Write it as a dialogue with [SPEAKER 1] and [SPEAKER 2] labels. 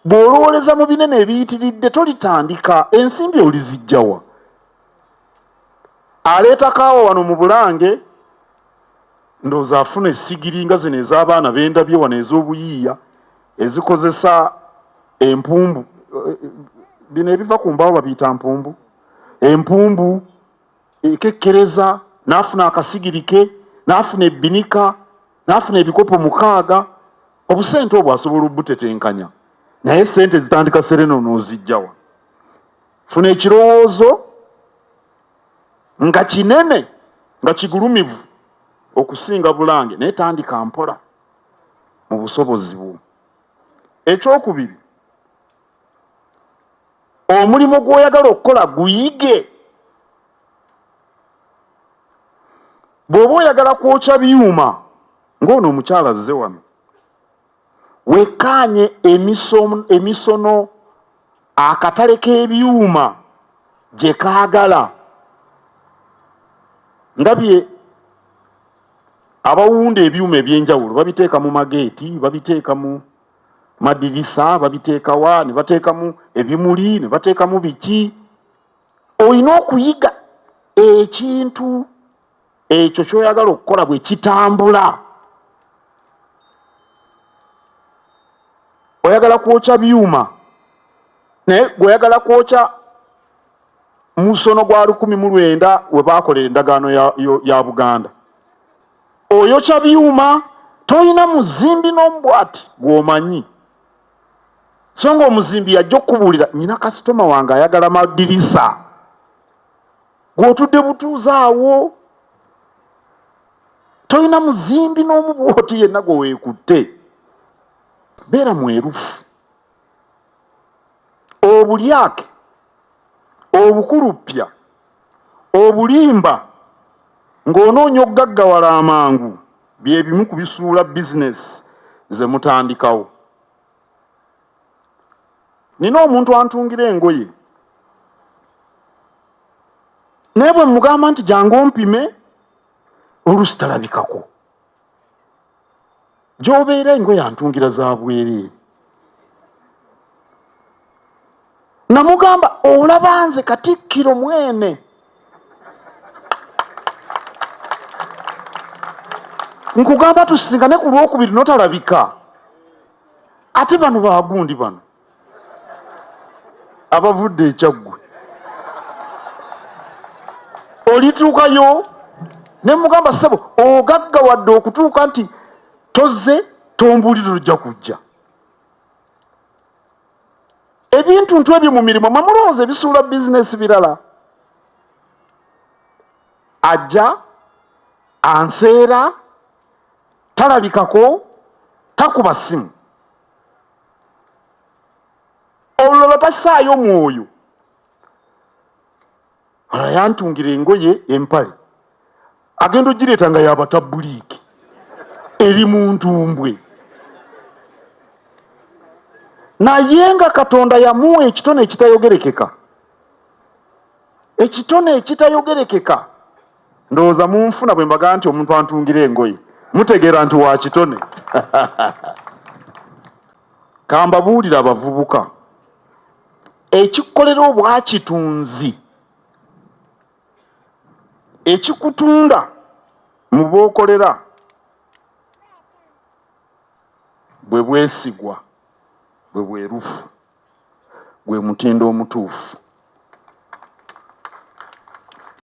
[SPEAKER 1] bw'olowoleza mu binene ebiyitiridde tolitandika ensimbi olizijjawa. Aleeta kaawa wano mu Bulange ndowooza afuna essigiri nga zino ez'abaana b'endabye wano ez'obuyiiya ezikozesa empumbu, bino ebiva ku mbaawo babiyita mpumbu, empumbu ekekkereza, n'afuna akasigiri ke, n'afuna ebbinika, n'afuna ebikopo 6. Obusente obwo asobola obutetenkanya, naye sente zitandika sereno n'ozijjawa. Funa ekirowoozo nga kinene nga kigulumivu okusinga Bulange, naye tandika mpola mu busobozi bwo. Ekyokubiri, omulimu gw'oyagala okukola guyige. Bw'oba oyagala kwokya byuma ng'ono omukyala azze wano, wekkaanye emisono akatale k'ebyuma gye kaagala. Ndabye abawunda ebyuma eby'enjawulo babiteeka mu mageeti, babiteeka mu madirisa, babiteeka wa, ne bateekamu ebimuli, ne bateekamu biki. Olina okuyiga ekintu ekyo ky'oyagala okukola bwe kitambula. Oyagala kwokya byuma, naye gw'oyagala kwokya musono gwa 1900 we baakolera endagaano ya Buganda. Oyokya byuma, toyina muzimbi n'omubwati gw'omanyi. So nga omuzimbi yajja okubuulira, nyina kasitoma wange ayagala madirisa, gw'otudde butuuzi awo. Toyina muzimbi n'omubwoti yenna gwe weekutte. Beera mwerufu. Obulyake, obukulupya, obulimba ng'onoonya okugaggawala amangu bye bimu ku bisuula bizinesi ze mutandikawo. Nina omuntu antungira engoye, naye bwe mugamba nti jangu ompime, oluusi talabikako. Gy'obeera engoye antungira za bwereere. Namugamba olaba nze Katikkiro mwene. Nkugamba tusisinkane ku Lwokubiri n'otalabika. Ate bano baagundi bano abavudde ekyaggwe. Olituukayo ne mugamba ssebo ogaggawadde okutuuka nti tozze tombulira ojja kujja. Ebintu ntu ebyo mu mirimu mamulowooza ebisuula bizinesi birala. Ajja anseera, talabikako, takuba ssimu. Olulala tassaayo mwoyo. Olala yantungira engoye empale, agenda ogireeta nga y'abatabuliiki eri mu ntumbwe. Naye nga Katonda yamuwa ekitone ekitayogerekeka. Ekitone ekitayogerekeka. Ndowooza munfuna bwe mbaga nti omuntu antungira engoye, mutegeera nti wa kitone. Kambabuulira abavubuka, ekikukolera obwakitunzi, ekikutunda mu b'okolera, bwe bwesigwa, bwe bwerufu, gwe mutindo omutuufu.